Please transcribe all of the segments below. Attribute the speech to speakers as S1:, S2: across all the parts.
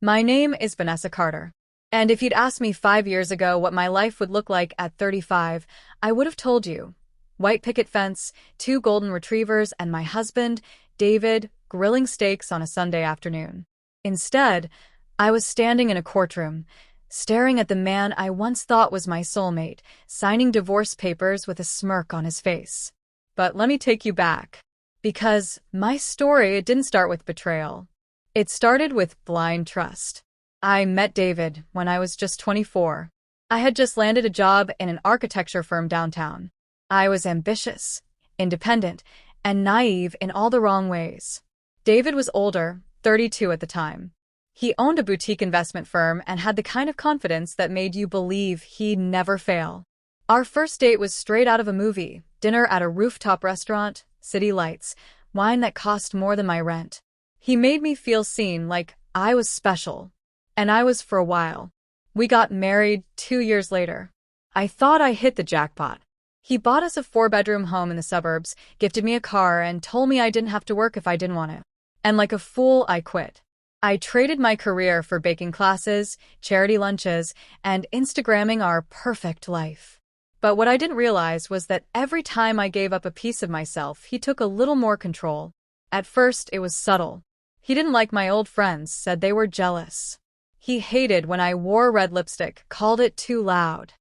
S1: My name is Vanessa Carter. And if you'd asked me 5 years ago what my life would look like at 35, I would have told you. White picket fence, two golden retrievers, and my husband, David, grilling steaks on a Sunday afternoon. Instead, I was standing in a courtroom, staring at the man I once thought was my soulmate, signing divorce papers with a smirk on his face. But let me take you back. Because my story, it didn't start with betrayal. It started with blind trust. I met David when I was just 24. I had just landed a job in an architecture firm downtown. I was ambitious, independent, and naive in all the wrong ways. David was older, 32 at the time. He owned a boutique investment firm and had the kind of confidence that made you believe he'd never fail. Our first date was straight out of a movie, dinner at a rooftop restaurant, city lights, wine that cost more than my rent. He made me feel seen, like I was special. And I was for a while. We got married 2 years later. I thought I hit the jackpot. He bought us a 4-bedroom home in the suburbs, gifted me a car, and told me I didn't have to work if I didn't want to. And like a fool, I quit. I traded my career for baking classes, charity lunches, and Instagramming our perfect life. But what I didn't realize was that every time I gave up a piece of myself, he took a little more control. At first, it was subtle. He didn't like my old friends, said they were jealous. He hated when I wore red lipstick, called it too loud.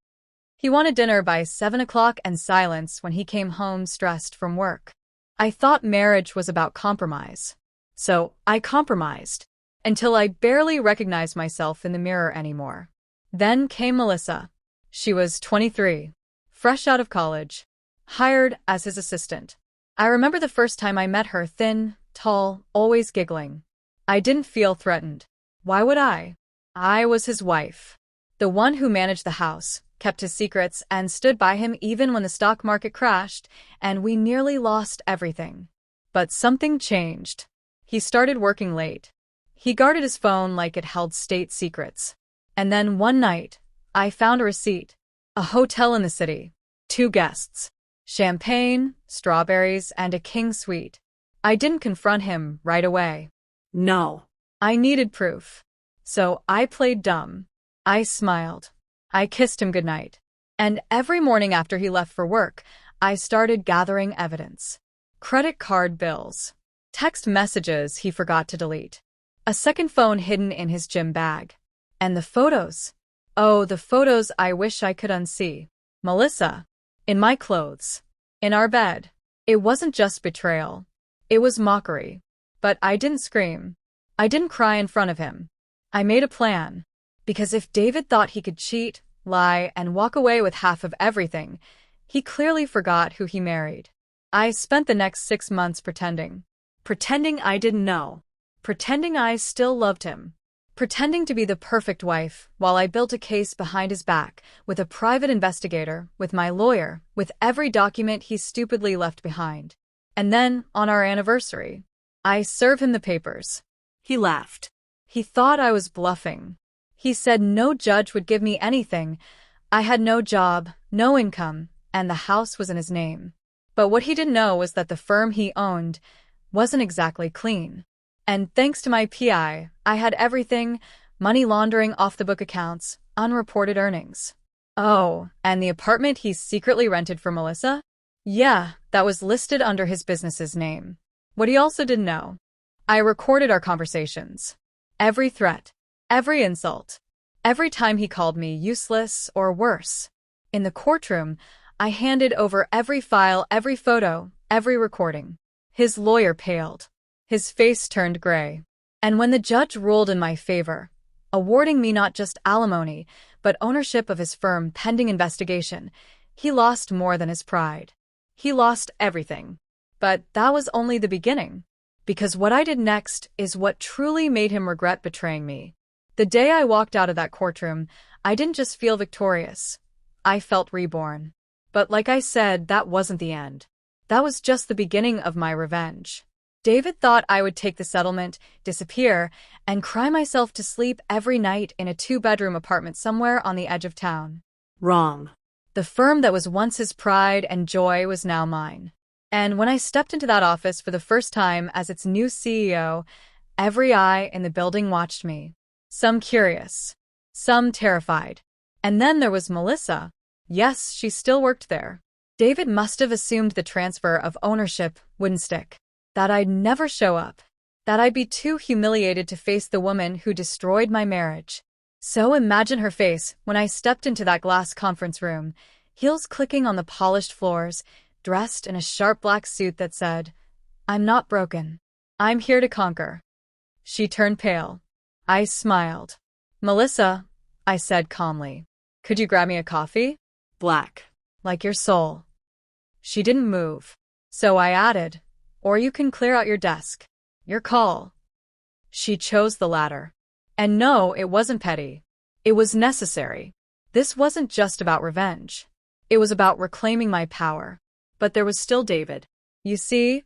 S1: He wanted dinner by 7 o'clock and silence when he came home stressed from work. I thought marriage was about compromise. So I compromised, until I barely recognized myself in the mirror anymore. Then came Melissa. She was 23, fresh out of college, hired as his assistant. I remember the first time I met her, thin, tall, always giggling. I didn't feel threatened. Why would I? I was his wife. The one who managed the house, kept his secrets, and stood by him even when the stock market crashed, and we nearly lost everything. But something changed. He started working late. He guarded his phone like it held state secrets. And then one night, I found a receipt. A hotel in the city. 2 guests. Champagne, strawberries, and a king suite. I didn't confront him right away. No. I needed proof. So I played dumb. I smiled. I kissed him goodnight. And every morning after he left for work, I started gathering evidence. Credit card bills. Text messages he forgot to delete. A second phone hidden in his gym bag. And the photos. Oh, the photos I wish I could unsee. Melissa. In my clothes. In our bed. It wasn't just betrayal. It was mockery. But I didn't scream. I didn't cry in front of him. I made a plan. Because if David thought he could cheat, lie, and walk away with half of everything, he clearly forgot who he married. I spent the next 6 months pretending. Pretending I didn't know. Pretending I still loved him. Pretending to be the perfect wife while I built a case behind his back, with a private investigator, with my lawyer, with every document he stupidly left behind. And then, on our anniversary, I served him the papers. He laughed. He thought I was bluffing. He said no judge would give me anything. I had no job, no income, and the house was in his name. But what he didn't know was that the firm he owned wasn't exactly clean. And thanks to my PI, I had everything: money laundering, off-the-book accounts, unreported earnings. Oh, and the apartment he secretly rented for Melissa? Yeah, that was listed under his business's name. What he also didn't know. I recorded our conversations. Every threat. Every insult. Every time he called me useless or worse. In the courtroom, I handed over every file, every photo, every recording. His lawyer paled. His face turned gray. And when the judge ruled in my favor, awarding me not just alimony, but ownership of his firm pending investigation, he lost more than his pride. He lost everything. But that was only the beginning. Because what I did next is what truly made him regret betraying me. The day I walked out of that courtroom, I didn't just feel victorious. I felt reborn. But like I said, that wasn't the end. That was just the beginning of my revenge. David thought I would take the settlement, disappear, and cry myself to sleep every night in a 2-bedroom apartment somewhere on the edge of town. Wrong. The firm that was once his pride and joy was now mine. And when I stepped into that office for the first time as its new CEO, every eye in the building watched me. some curious, some terrified. And then there was Melissa. Yes, she still worked there. David must have assumed the transfer of ownership wouldn't stick, that I'd never show up, that I'd be too humiliated to face the woman who destroyed my marriage. So imagine her face when I stepped into that glass conference room, heels clicking on the polished floors, dressed in a sharp black suit that said, "I'm not broken. I'm here to conquer." She turned pale. I smiled. "Melissa," I said calmly, "could you grab me a coffee?" "Black. Like your soul." She didn't move. So I added, "Or you can clear out your desk. Your call." She chose the latter. And no, it wasn't petty. It was necessary. This wasn't just about revenge. It was about reclaiming my power. But there was still David. You see,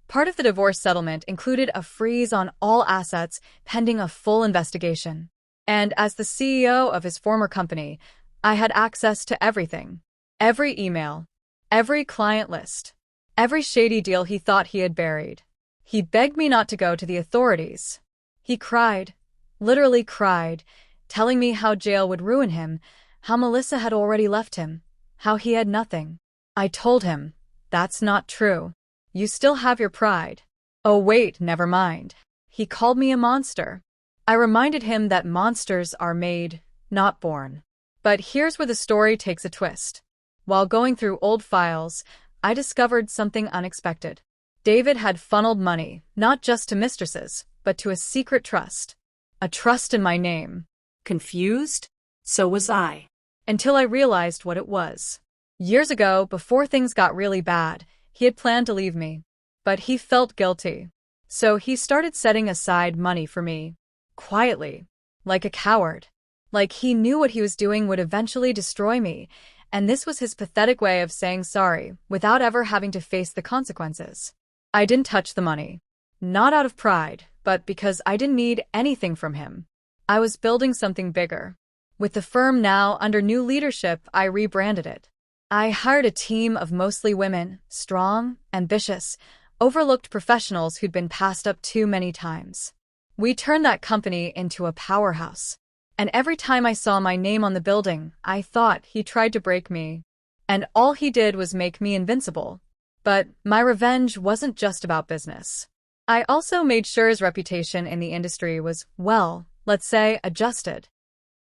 S1: part of the divorce settlement included a freeze on all assets pending a full investigation. And as the CEO of his former company, I had access to everything. Every email, every client list, every shady deal he thought he had buried. He begged me not to go to the authorities. He cried, literally cried, telling me how jail would ruin him, how Melissa had already left him, how he had nothing. I told him, "That's not true. You still have your pride." "Oh wait, never mind." He called me a monster. I reminded him that monsters are made, not born. But here's where the story takes a twist. While going through old files, I discovered something unexpected. David had funneled money, not just to mistresses, but to a secret trust. A trust in my name.
S2: Confused? So was I.
S1: Until I realized what it was. Years ago, before things got really bad, he had planned to leave me. But he felt guilty. So he started setting aside money for me. Quietly. Like a coward. Like he knew what he was doing would eventually destroy me, and this was his pathetic way of saying sorry, without ever having to face the consequences. I didn't touch the money. Not out of pride, but because I didn't need anything from him. I was building something bigger. With the firm now under new leadership, I rebranded it. I hired a team of mostly women, strong, ambitious, overlooked professionals who'd been passed up too many times. We turned that company into a powerhouse. And every time I saw my name on the building, I thought he tried to break me. And all he did was make me invincible. But my revenge wasn't just about business. I also made sure his reputation in the industry was, well, let's say, adjusted.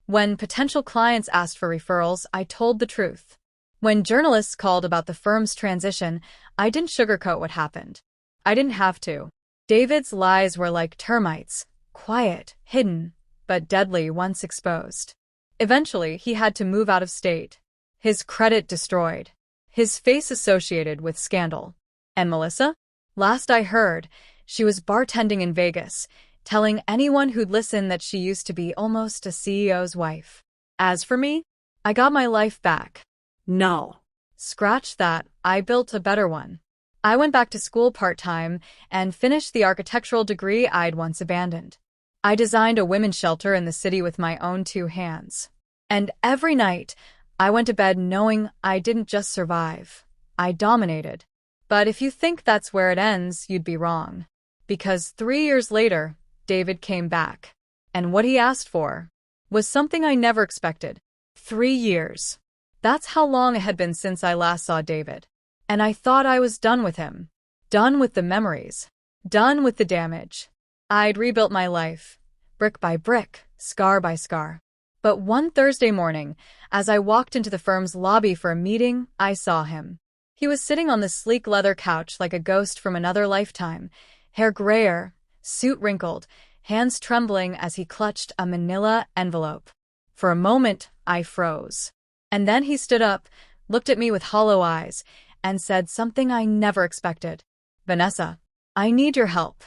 S1: When potential clients asked for referrals, I told the truth. When journalists called about the firm's transition, I didn't sugarcoat what happened. I didn't have to. David's lies were like termites, quiet, hidden, but deadly once exposed. Eventually, he had to move out of state. His credit destroyed. His face associated with scandal. And Melissa? Last I heard, she was bartending in Vegas, telling anyone who'd listen that she used to be almost a CEO's wife. As for me, I got my life back.
S2: No.
S1: Scratch that, I built a better one. I went back to school part-time and finished the architectural degree I'd once abandoned. I designed a women's shelter in the city with my own 2 hands. And every night, I went to bed knowing I didn't just survive. I dominated. But if you think that's where it ends, you'd be wrong. Because 3 years later, David came back. And what he asked for was something I never expected. 3 years. That's how long it had been since I last saw David. And I thought I was done with him. Done with the memories. Done with the damage. I'd rebuilt my life, brick by brick, scar by scar. But one Thursday morning, as I walked into the firm's lobby for a meeting, I saw him. He was sitting on the sleek leather couch like a ghost from another lifetime, hair grayer, suit wrinkled, hands trembling as he clutched a manila envelope. For a moment, I froze. And then he stood up, looked at me with hollow eyes, and said something I never expected. "Vanessa, I need your help."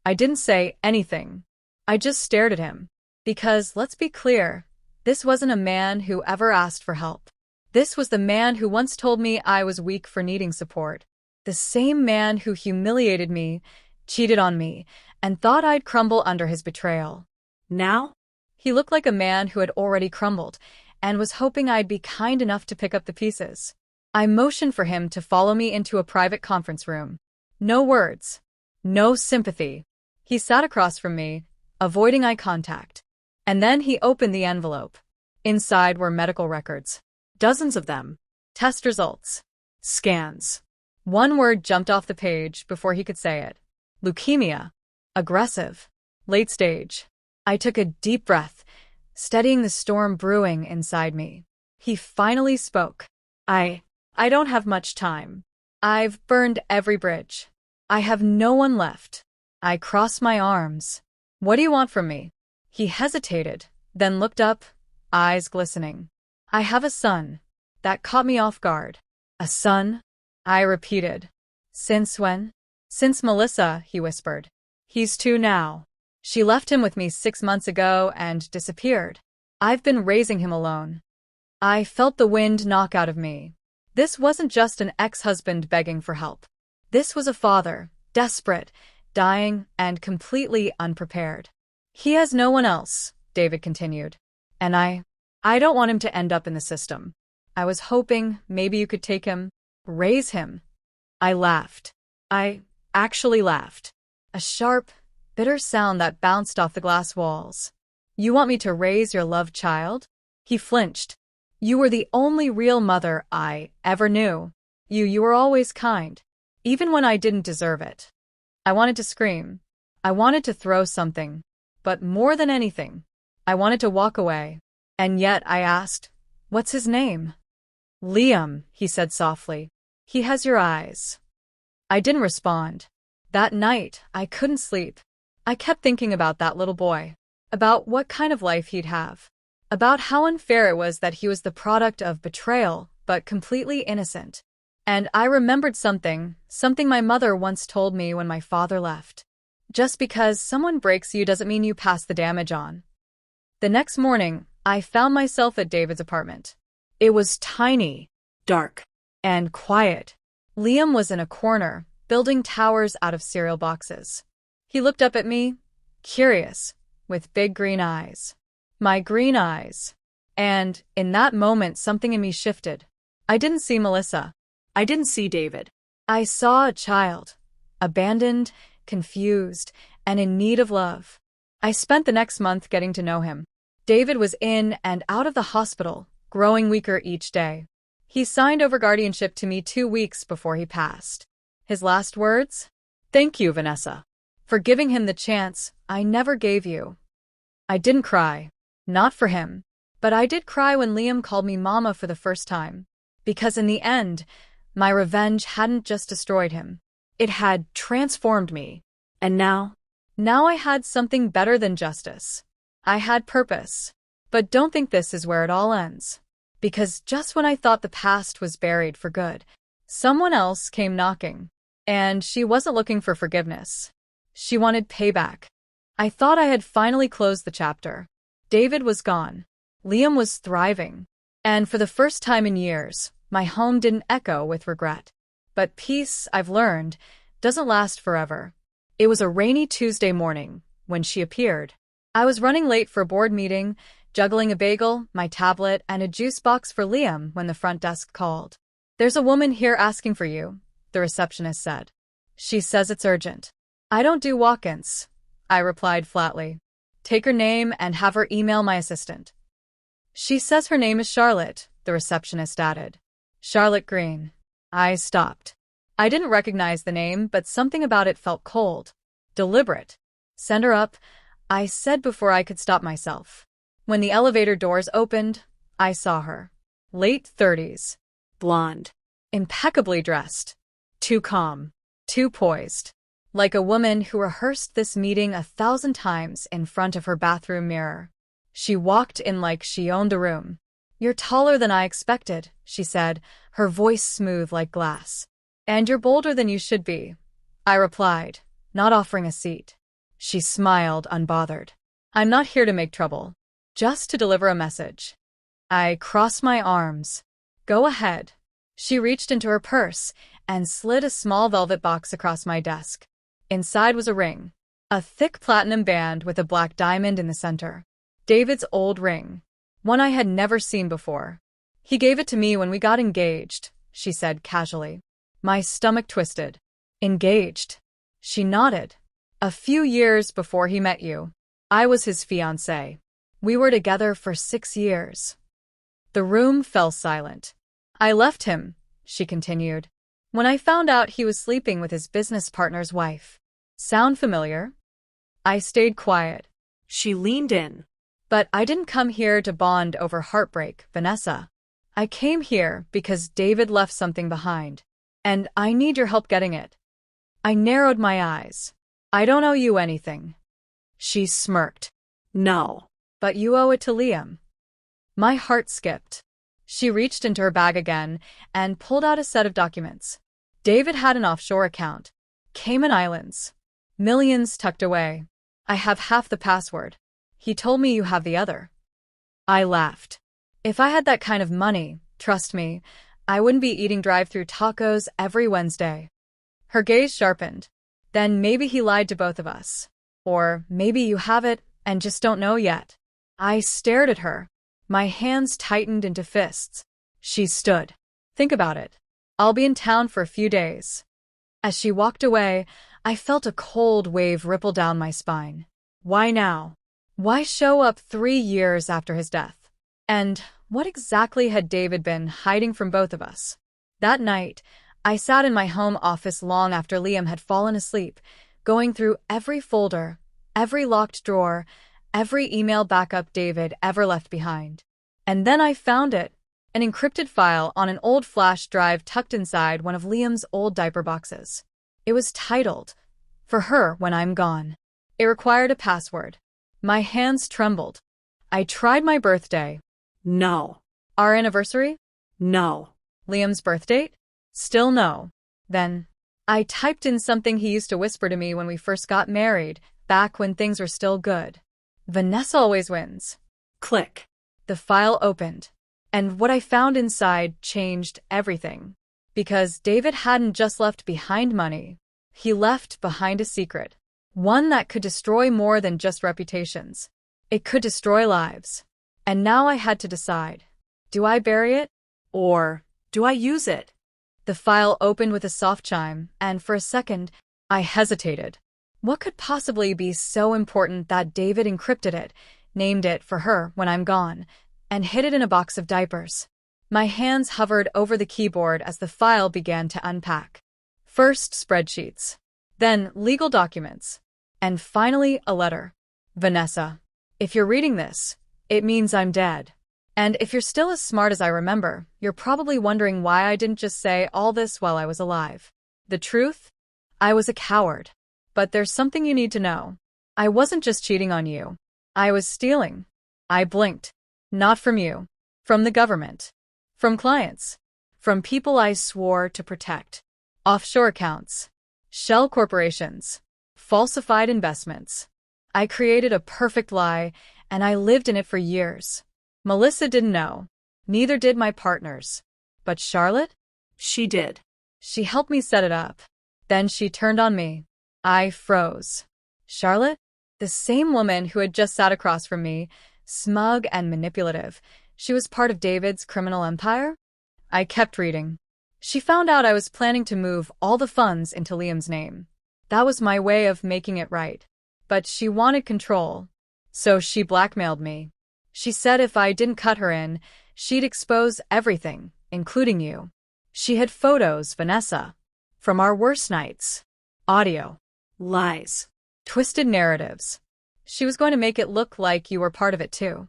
S1: I didn't say anything. I just stared at him. Because, let's be clear, this wasn't a man who ever asked for help. This was the man who once told me I was weak for needing support. The same man who humiliated me, cheated on me, and thought I'd crumble under his betrayal.
S2: Now?
S1: He looked like a man who had already crumbled, and was hoping I'd be kind enough to pick up the pieces. I motioned for him to follow me into a private conference room. No words. No sympathy. He sat across from me, avoiding eye contact. And then he opened the envelope. Inside were medical records. Dozens of them. Test results. Scans. One word jumped off the page before he could say it. Leukemia. Aggressive. Late stage. I took a deep breath, steadying the storm brewing inside me. He finally spoke. I don't have much time. I've burned every bridge. I have no one left. I crossed my arms. What do you want from me? He hesitated, then looked up, eyes glistening. I have a son. That caught me off guard. A son? I repeated. Since when? Since Melissa, he whispered. He's 2 now. She left him with me 6 months ago and disappeared. I've been raising him alone. I felt the wind knock out of me. This wasn't just an ex-husband begging for help. This was a father, desperate, dying, and completely unprepared. He has no one else, David continued. And I don't want him to end up in the system. I was hoping maybe you could take him, raise him. I laughed. I actually laughed. A sharp, bitter sound that bounced off the glass walls. You want me to raise your loved child? He flinched. You were the only real mother I ever knew. You were always kind, even when I didn't deserve it. I wanted to scream. I wanted to throw something. But more than anything, I wanted to walk away. And yet I asked, what's his name? Liam, he said softly. He has your eyes. I didn't respond. That night, I couldn't sleep. I kept thinking about that little boy, about what kind of life he'd have, about how unfair it was that he was the product of betrayal, but completely innocent. And I remembered something my mother once told me when my father left. Just because someone breaks you doesn't mean you pass the damage on. The next morning, I found myself at David's apartment. It was tiny, dark, and quiet. Liam was in a corner, building towers out of cereal boxes. He looked up at me, curious, with big green eyes. My green eyes. And, in that moment, something in me shifted. I didn't see Melissa.
S2: I didn't see David.
S1: I saw a child, abandoned, confused, and in need of love. I spent the next month getting to know him. David was in and out of the hospital, growing weaker each day. He signed over guardianship to me 2 weeks before he passed. His last words? Thank you, Vanessa, for giving him the chance I never gave you. I didn't cry. Not for him. But I did cry when Liam called me Mama for the first time. Because in the end, my revenge hadn't just destroyed him. It had transformed me.
S2: And now?
S1: Now I had something better than justice. I had purpose. But don't think this is where it all ends. Because just when I thought the past was buried for good, someone else came knocking. And she wasn't looking for forgiveness. She wanted payback. I thought I had finally closed the chapter. David was gone. Liam was thriving. And for the first time in years, my home didn't echo with regret. But peace, I've learned, doesn't last forever. It was a rainy Tuesday morning when she appeared. I was running late for a board meeting, juggling a bagel, my tablet, and a juice box for Liam when the front desk called. There's a woman here asking for you, the receptionist said. She says it's urgent. I don't do walk-ins, I replied flatly. Take her name and have her email my assistant. She says her name is Charlotte, the receptionist added. Charlotte Green. I stopped. I didn't recognize the name, but something about it felt cold, deliberate. Send her up, I said before I could stop myself. When the elevator doors opened, I saw her. Late 30s.
S2: Blonde.
S1: Impeccably dressed. Too calm. Too poised. Like a woman who rehearsed this meeting 1,000 times in front of her bathroom mirror. She walked in like she owned the room. You're taller than I expected, she said, her voice smooth like glass. And you're bolder than you should be, I replied, not offering a seat. She smiled, unbothered. I'm not here to make trouble. Just to deliver a message. I crossed my arms. Go ahead. She reached into her purse and slid a small velvet box across my desk. Inside was a ring. A thick platinum band with a black diamond in the center. David's old ring. One I had never seen before. He gave it to me when we got engaged, she said casually. My stomach twisted. Engaged. She nodded. A few years before he met you. I was his fiancée. We were together for 6 years. The room fell silent. I left him, she continued, when I found out he was sleeping with his business partner's wife. Sound familiar? I stayed quiet.
S2: She leaned in.
S1: But I didn't come here to bond over heartbreak, Vanessa. I came here because David left something behind, and I need your help getting it. I narrowed my eyes. I don't owe you anything. She smirked.
S2: No.
S1: But you owe it to Liam. My heart skipped. She reached into her bag again and pulled out a set of documents. David had an offshore account. Cayman Islands. Millions tucked away. I have half the password. He told me you have the other. I laughed. If I had that kind of money, trust me, I wouldn't be eating drive-through tacos every Wednesday. Her gaze sharpened. Then maybe he lied to both of us. Or maybe you have it and just don't know yet. I stared at her. My hands tightened into fists. She stood. Think about it. I'll be in town for a few days. As she walked away, I felt a cold wave ripple down my spine. Why now? Why show up 3 years after his death? And what exactly had David been hiding from both of us? That night, I sat in my home office long after Liam had fallen asleep, going through every folder, every locked drawer, every email backup David ever left behind. And then I found it, an encrypted file on an old flash drive tucked inside one of Liam's old diaper boxes. It was titled, "For Her When I'm Gone." It required a password. My hands trembled. I tried my birthday.
S2: No.
S1: Our anniversary?
S2: No.
S1: Liam's birth date? Still no. Then, I typed in something he used to whisper to me when we first got married, back when things were still good. Vanessa always wins.
S2: Click.
S1: The file opened, and what I found inside changed everything. Because David hadn't just left behind money. He left behind a secret. One that could destroy more than just reputations. It could destroy lives. And now I had to decide. Do I bury it?
S2: Or do I use it?
S1: The file opened with a soft chime, and for a second, I hesitated. What could possibly be so important that David encrypted it, named it For Her When I'm Gone, and hid it in a box of diapers? My hands hovered over the keyboard as the file began to unpack. First spreadsheets, then legal documents, and finally a letter. Vanessa, if you're reading this, it means I'm dead. And if you're still as smart as I remember, you're probably wondering why I didn't just say all this while I was alive. The truth? I was a coward. But there's something you need to know. I wasn't just cheating on you. I was stealing. I blinked. Not from you. From the government. From clients. From people I swore to protect. Offshore accounts. Shell corporations. Falsified investments. I created a perfect lie, and I lived in it for years. Melissa didn't know. Neither did my partners. But Charlotte?
S2: She did.
S1: She helped me set it up. Then she turned on me. I froze. Charlotte? The same woman who had just sat across from me, smug and manipulative. She was part of David's criminal empire? I kept reading. She found out I was planning to move all the funds into Liam's name. That was my way of making it right. But she wanted control. So she blackmailed me. She said if I didn't cut her in, she'd expose everything, including you. She had photos, Vanessa. From our worst nights. Audio.
S2: Lies.
S1: Twisted narratives. She was going to make it look like you were part of it too.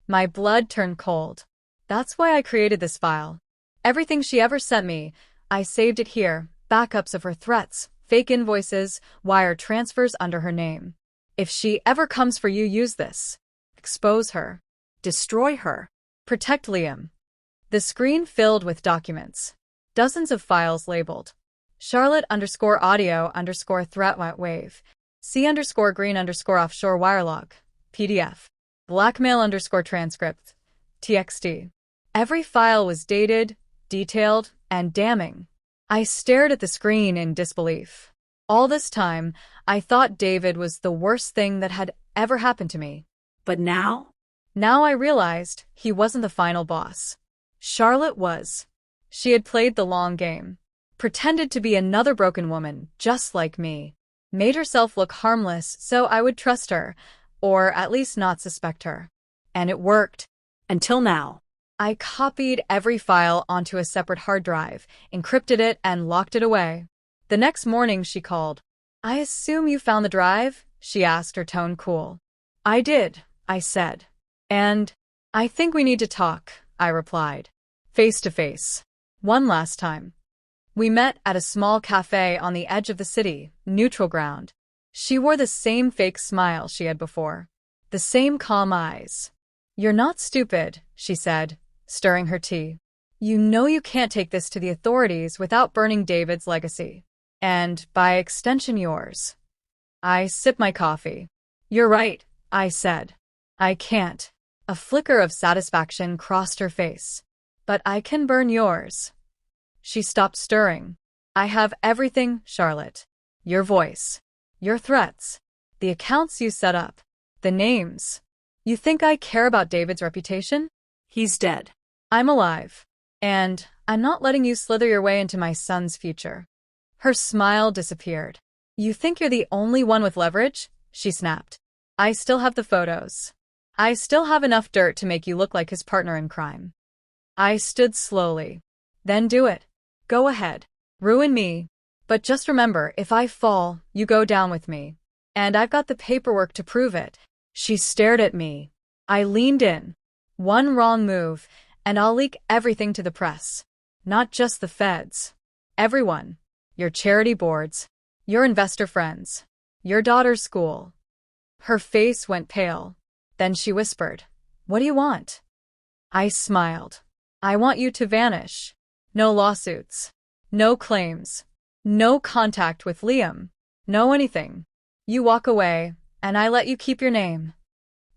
S1: My blood turned cold. That's why I created this file. Everything she ever sent me, I saved it here, backups of her threats, fake invoices, wire transfers under her name. If she ever comes for you, use this. Expose her. Destroy her. Protect Liam. The screen filled with documents. Dozens of files labeled. Charlotte_audio_threat wave. C_green_offshore wirelog. PDF. Blackmail_transcript. TXT. Every file was dated, detailed, and damning. I stared at the screen in disbelief. All this time, I thought David was the worst thing that had ever happened to me.
S2: But now?
S1: Now I realized he wasn't the final boss. Charlotte was. She had played the long game. Pretended to be another broken woman, just like me. Made herself look harmless so I would trust her, or at least not suspect her. And it worked.
S2: Until now.
S1: I copied every file onto a separate hard drive, encrypted it, and locked it away. The next morning, she called. "I assume you found the drive?" she asked, her tone cool. "I did," I said. "And I think we need to talk," I replied. "Face to face. One last time." We met at a small cafe on the edge of the city, neutral ground. She wore the same fake smile she had before. The same calm eyes. "You're not stupid," she said, stirring her tea. "You know you can't take this to the authorities without burning David's legacy. And, by extension, yours." I sipped my coffee. "You're right," I said. "I can't." A flicker of satisfaction crossed her face. "But I can burn yours." She stopped stirring. "I have everything, Charlotte. Your voice. Your threats. The accounts you set up. The names. You think I care about David's reputation?
S2: He's dead.
S1: I'm alive. And I'm not letting you slither your way into my son's future." Her smile disappeared. "You think you're the only one with leverage?" she snapped. "I still have the photos. I still have enough dirt to make you look like his partner in crime." I stood slowly. "Then do it. Go ahead. Ruin me. But just remember, if I fall, you go down with me. And I've got the paperwork to prove it." She stared at me. I leaned in. "One wrong move, and I'll leak everything to the press. Not just the feds. Everyone. Your charity boards. Your investor friends. Your daughter's school." Her face went pale. Then she whispered, "What do you want?" I smiled. "I want you to vanish. No lawsuits. No claims. No contact with Liam. No anything. You walk away, and I let you keep your name."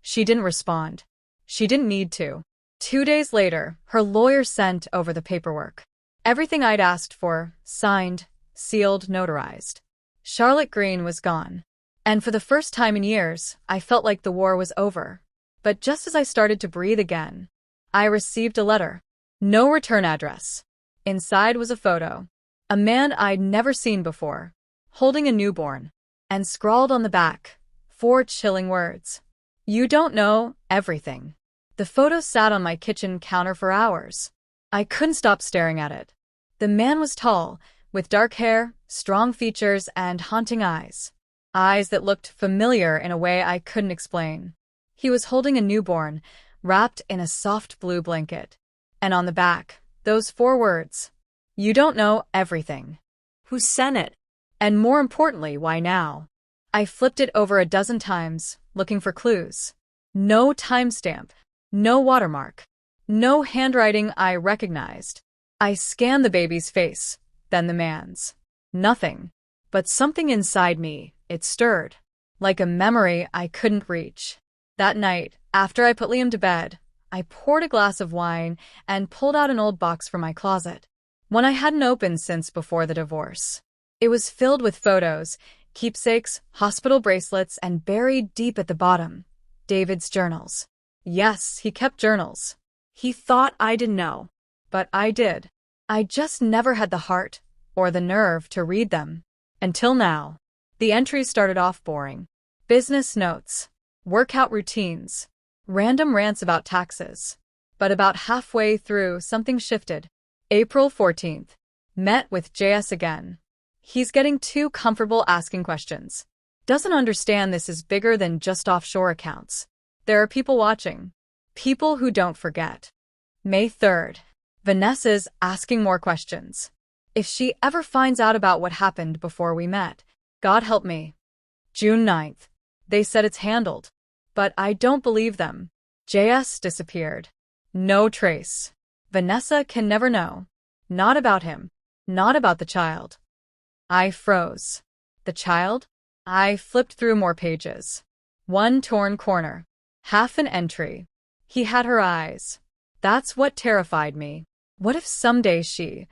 S1: She didn't respond. She didn't need to. 2 days later, her lawyer sent over the paperwork. Everything I'd asked for, signed, sealed, notarized. Charlotte Green was gone. And for the first time in years, I felt like the war was over. But just as I started to breathe again, I received a letter. No return address. Inside was a photo. A man I'd never seen before, holding a newborn, and scrawled on the back, 4 chilling words. "You don't know everything." The photo sat on my kitchen counter for hours. I couldn't stop staring at it. The man was tall, with dark hair, strong features, and haunting eyes. Eyes that looked familiar in a way I couldn't explain. He was holding a newborn, wrapped in a soft blue blanket. And on the back, those 4 words. "You don't know everything."
S2: Who sent it?
S1: And more importantly, why now? I flipped it over a dozen times, looking for clues. No timestamp. No watermark. No handwriting I recognized. I scanned the baby's face, then the man's. Nothing. But something inside me, it stirred. Like a memory I couldn't reach. That night, after I put Liam to bed, I poured a glass of wine and pulled out an old box from my closet. One I hadn't opened since before the divorce. It was filled with photos, keepsakes, hospital bracelets, and buried deep at the bottom, David's journals. Yes, he kept journals.
S2: He thought I didn't know.
S1: But I did. I just never had the heart or the nerve to read them. Until now. The entries started off boring. Business notes, workout routines, random rants about taxes. But about halfway through, something shifted. April 14th. Met with JS again. He's getting too comfortable asking questions. Doesn't understand this is bigger than just offshore accounts. There are people watching. People who don't forget. May 3rd. Vanessa's asking more questions. If she ever finds out about what happened before we met, God help me. June 9th. They said it's handled. But I don't believe them. JS disappeared. No trace. Vanessa can never know. Not about him. Not about the child. I froze. The child? I flipped through more pages. One torn corner. Half an entry. He had her eyes. That's what terrified me. What if someday she...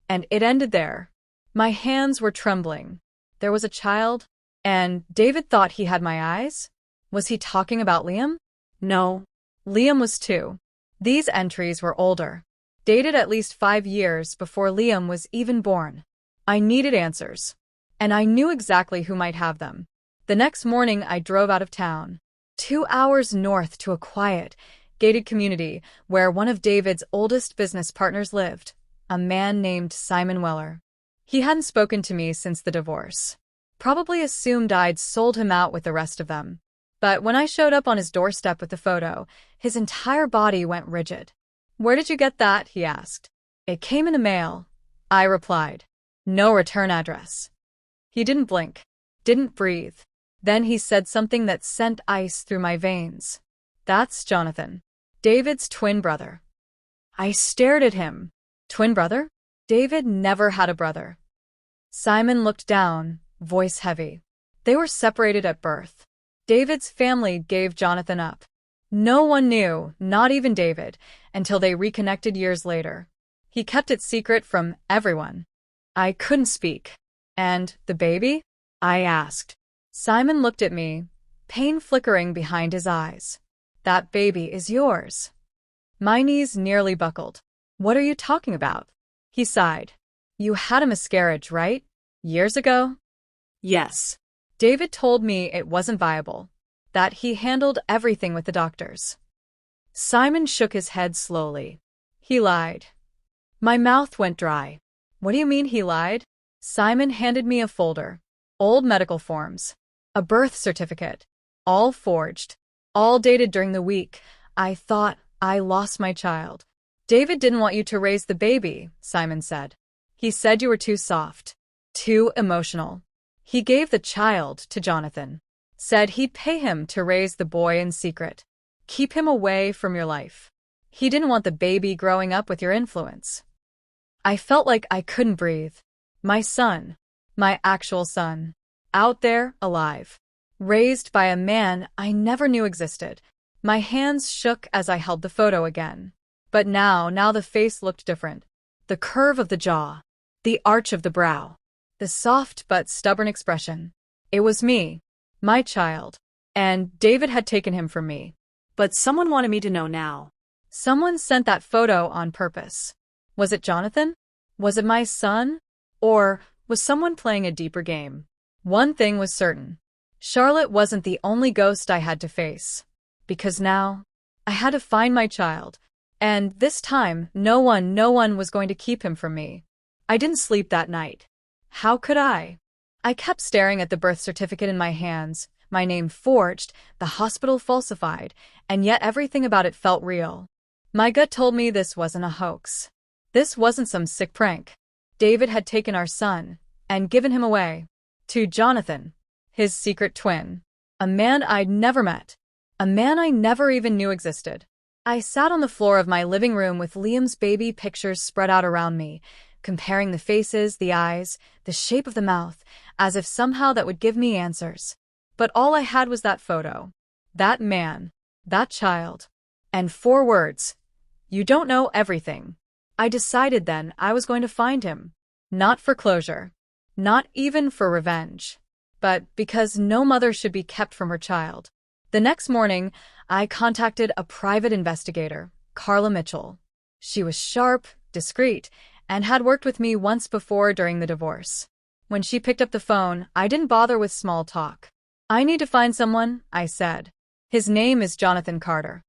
S1: And it ended there. My hands were trembling. There was a child, and David thought he had my eyes? Was he talking about Liam? No. Liam was 2. These entries were older. Dated at least 5 years before Liam was even born. I needed answers. And I knew exactly who might have them. The next morning I drove out of town. 2 hours north to a quiet, gated community where one of David's oldest business partners lived, a man named Simon Weller. He hadn't spoken to me since the divorce. Probably assumed I'd sold him out with the rest of them. But when I showed up on his doorstep with the photo, his entire body went rigid. "Where did you get that?" he asked. "It came in the mail," I replied. "No return address." He didn't blink, didn't breathe. Then he said something that sent ice through my veins. "That's Jonathan, David's twin brother." I stared at him. Twin brother? David never had a brother. Simon looked down, voice heavy. They were separated at birth. David's family gave Jonathan up. No one knew, not even David, until they reconnected years later. He kept it secret from everyone. I couldn't speak. "And the baby?" I asked. Simon looked at me, pain flickering behind his eyes. "That baby is yours." My knees nearly buckled. "What are you talking about?" He sighed. "You had a miscarriage, right? Years ago?"
S2: Yes.
S1: David told me it wasn't viable, that he handled everything with the doctors. Simon shook his head slowly. "He lied." My mouth went dry. "What do you mean he lied?" Simon handed me a folder. Old medical forms. A birth certificate. All forged. All dated during the week. I thought I lost my child. "David didn't want you to raise the baby," Simon said. "He said you were too soft. Too emotional. He gave the child to Jonathan. Said he'd pay him to raise the boy in secret. Keep him away from your life. He didn't want the baby growing up with your influence." I felt like I couldn't breathe. My son, my actual son, out there, alive, raised by a man I never knew existed. My hands shook as I held the photo again. But now the face looked different. The curve of the jaw, the arch of the brow, the soft but stubborn expression. It was me, my child, and David had taken him from me.
S2: But someone wanted me to know now.
S1: Someone sent that photo on purpose. Was it Jonathan? Was it my son? Or was someone playing a deeper game? One thing was certain. Charlotte wasn't the only ghost I had to face. Because now, I had to find my child. And this time, no one was going to keep him from me. I didn't sleep that night. How could I? I kept staring at the birth certificate in my hands, my name forged, the hospital falsified, and yet everything about it felt real. My gut told me this wasn't a hoax. This wasn't some sick prank. David had taken our son and given him away to Jonathan, his secret twin, a man I'd never met, a man I never even knew existed. I sat on the floor of my living room with Liam's baby pictures spread out around me, comparing the faces, the eyes, the shape of the mouth, as if somehow that would give me answers. But all I had was that photo, that man, that child, and 4 words: "You don't know everything." I decided then I was going to find him. Not for closure. Not even for revenge. But because no mother should be kept from her child. The next morning, I contacted a private investigator, Carla Mitchell. She was sharp, discreet, and had worked with me once before during the divorce. When she picked up the phone, I didn't bother with small talk. "I need to find someone," I said. "His name is Jonathan Carter.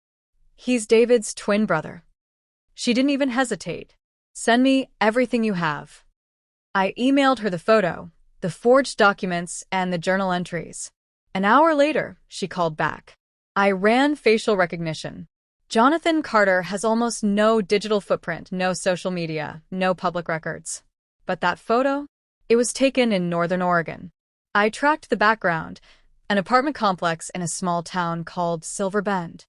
S1: He's David's twin brother." She didn't even hesitate. "Send me everything you have." I emailed her the photo, the forged documents, and the journal entries. An hour later, she called back. I ran facial recognition. Jonathan Carter has almost no digital footprint, no social media, no public records. But that photo? It was taken in Northern Oregon. I tracked the background, an apartment complex in a small town called Silver Bend.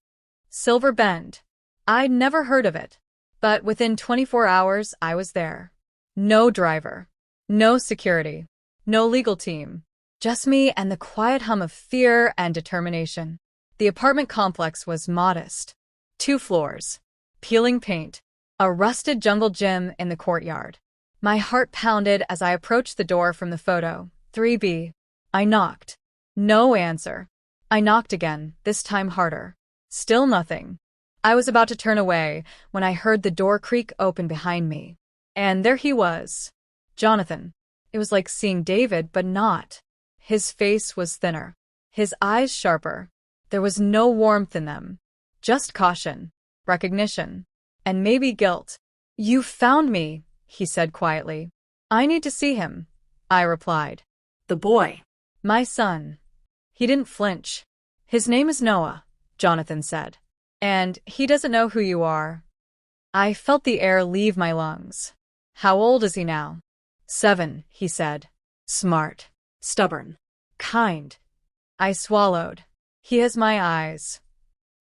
S1: Silver Bend. I'd never heard of it. But within 24 hours, I was there. No driver. No security. No legal team. Just me and the quiet hum of fear and determination. The apartment complex was modest. 2 floors. Peeling paint. A rusted jungle gym in the courtyard. My heart pounded as I approached the door from the photo. 3B. I knocked. No answer. I knocked again, this time harder. Still nothing. I was about to turn away when I heard the door creak open behind me. And there he was. Jonathan. It was like seeing David, but not. His face was thinner. His eyes sharper. There was no warmth in them. Just caution, recognition, and maybe guilt. "You found me," he said quietly. "I need to see him," I replied.
S2: The boy.
S1: "My son." He didn't flinch. "His name is Noah," Jonathan said. "And he doesn't know who you are." I felt the air leave my lungs. "How old is he now?" "7," he said. "Smart.
S2: Stubborn.
S1: Kind." I swallowed. "He has my eyes."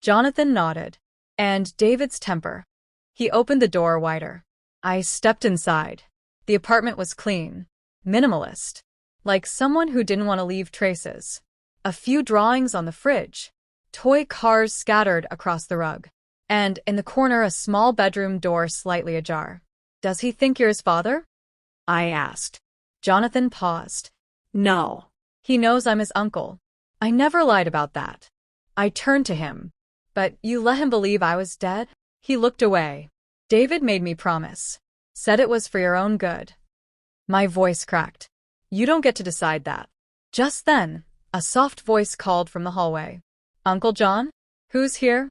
S1: Jonathan nodded. "And David's temper." He opened the door wider. I stepped inside. The apartment was clean, minimalist, like someone who didn't want to leave traces. A few drawings on the fridge, toy cars scattered across the rug, and in the corner a small bedroom door slightly ajar. "Does he think you're his father?" I asked. Jonathan paused.
S2: No.
S1: "He knows I'm his uncle." I never lied about that. I turned to him. "But you let him believe I was dead?" He looked away. "David made me promise. Said it was for your own good." My voice cracked. "You don't get to decide that." Just then, a soft voice called from the hallway. "Uncle John? Who's here?"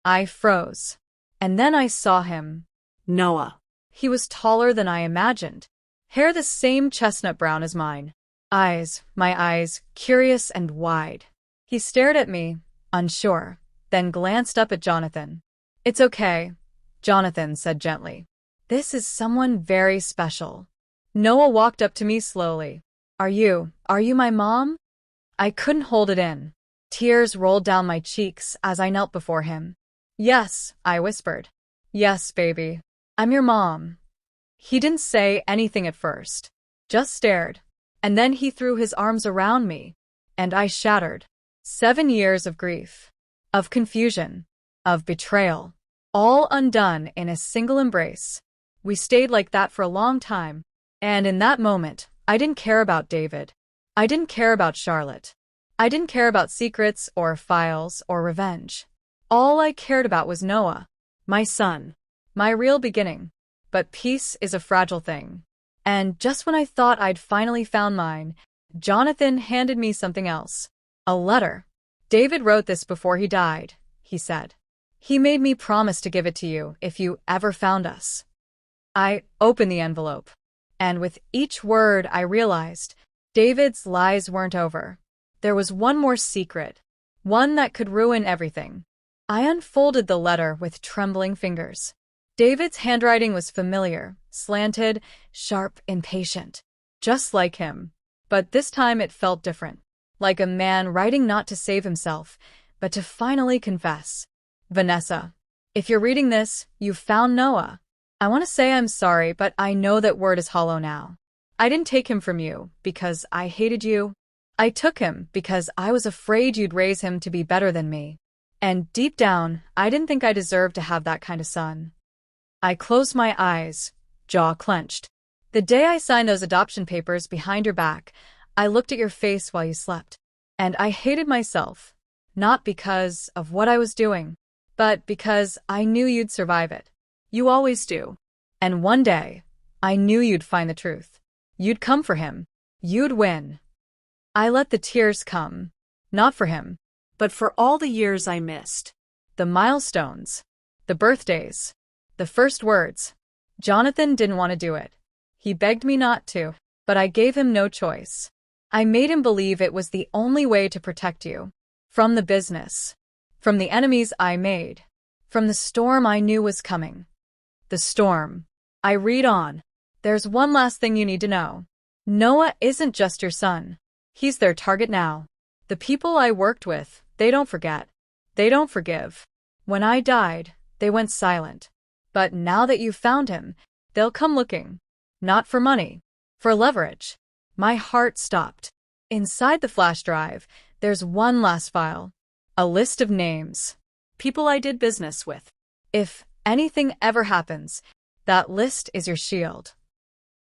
S1: I froze. And then I saw him.
S2: Noah.
S1: He was taller than I imagined. Hair the same chestnut brown as mine. My eyes, curious and wide. He stared at me, unsure, then glanced up at Jonathan. "It's okay," Jonathan said gently. "This is someone very special." Noah walked up to me slowly. Are you my mom?" I couldn't hold it in. Tears rolled down my cheeks as I knelt before him. "Yes," I whispered. "Yes, baby. I'm your mom." He didn't say anything at first, just stared. And then he threw his arms around me, and I shattered. 7 years of grief, of confusion, of betrayal, all undone in a single embrace. We stayed like that for a long time, and in that moment, I didn't care about David. I didn't care about Charlotte. I didn't care about secrets or files or revenge. All I cared about was Noah, my son, my real beginning. But peace is a fragile thing. And just when I thought I'd finally found mine, Jonathan handed me something else. A letter. "David wrote this before he died," he said. "He made me promise to give it to you if you ever found us." I opened the envelope, and with each word I realized David's lies weren't over. There was one more secret, one that could ruin everything. I unfolded the letter with trembling fingers. David's handwriting was familiar, slanted, sharp, impatient, just like him. But this time it felt different, like a man writing not to save himself, but to finally confess. "Vanessa, if you're reading this, you've found Noah. I want to say I'm sorry, but I know that word is hollow now. I didn't take him from you because I hated you. I took him because I was afraid you'd raise him to be better than me. And deep down, I didn't think I deserved to have that kind of son." I closed my eyes, jaw clenched. "The day I signed those adoption papers behind your back, I looked at your face while you slept. And I hated myself, not because of what I was doing, but because I knew you'd survive it. You always do. And one day, I knew you'd find the truth. You'd come for him. You'd win." I let the tears come, not for him,
S2: But for all the years I missed.
S1: the milestones, the birthdays, the first words. Jonathan didn't want to do it. He begged me not to, but I gave him no choice. I made him believe it was the only way to protect you. From the business. From the enemies I made. From the storm I knew was coming. The storm. I read on. "There's one last thing you need to know. Noah isn't just your son. He's their target now. The people I worked with, they don't forget. They don't forgive. When I died, they went silent. But now that you've found him, they'll come looking. Not for money. For leverage." My heart stopped. Inside the flash drive, there's one last file. A list of names.
S2: People I did business with.
S1: If anything ever happens, that list is your shield.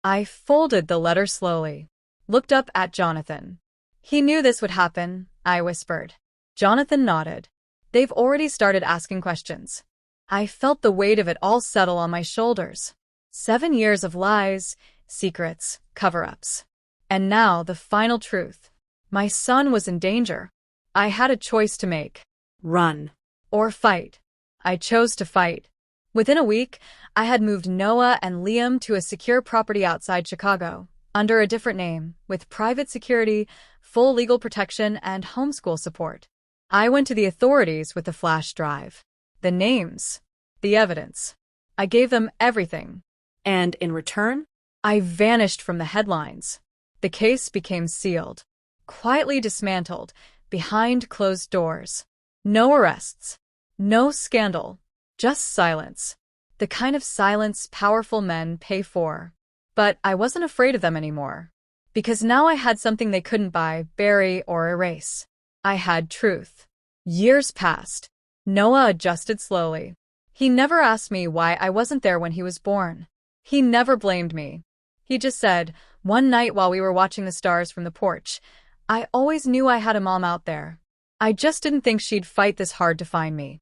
S1: I folded the letter slowly, looked up at Jonathan. "He knew this would happen," I whispered. Jonathan nodded. "They've already started asking questions." I felt the weight of it all settle on my shoulders. 7 years of lies, secrets, cover-ups. And now the final truth. My son was in danger. I had a choice to make.
S2: Run.
S1: or fight. I chose to fight. Within a week, I had moved Noah and Liam to a secure property outside Chicago, under a different name, with private security, full legal protection, and homeschool support. I went to the authorities with the flash drive. The names. The evidence. I gave them everything.
S2: And in return?
S1: I vanished from the headlines. The case became sealed, quietly dismantled, behind closed doors. No arrests. No scandal. Just silence. The kind of silence powerful men pay for. But I wasn't afraid of them anymore. Because now I had something they couldn't buy, bury, or erase. I had truth. Years passed. Noah adjusted slowly. He never asked me why I wasn't there when he was born. He never blamed me. He just said, one night while we were watching the stars from the porch, I always knew I had a mom out there. I just didn't think she'd fight this hard to find me.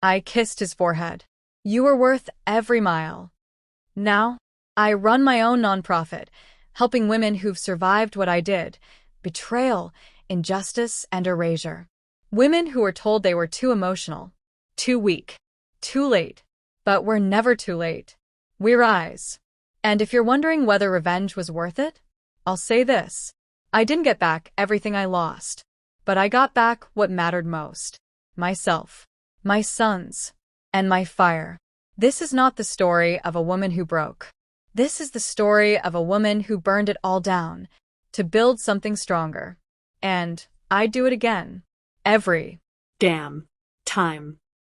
S1: I kissed his forehead. You were worth every mile. Now, I run my own nonprofit, helping women who've survived what I did, betrayal, injustice, and erasure. Women who were told they were too emotional, too weak, too late. But we're never too late. We rise. And if you're wondering whether revenge was worth it, I'll say this. I didn't get back everything I lost, but I got back what mattered most. Myself, my sons, and my fire. This is not the story of a woman who broke. This is the story of a woman who burned it all down to build something stronger. And I'd do it again. Every
S2: Damn. Time.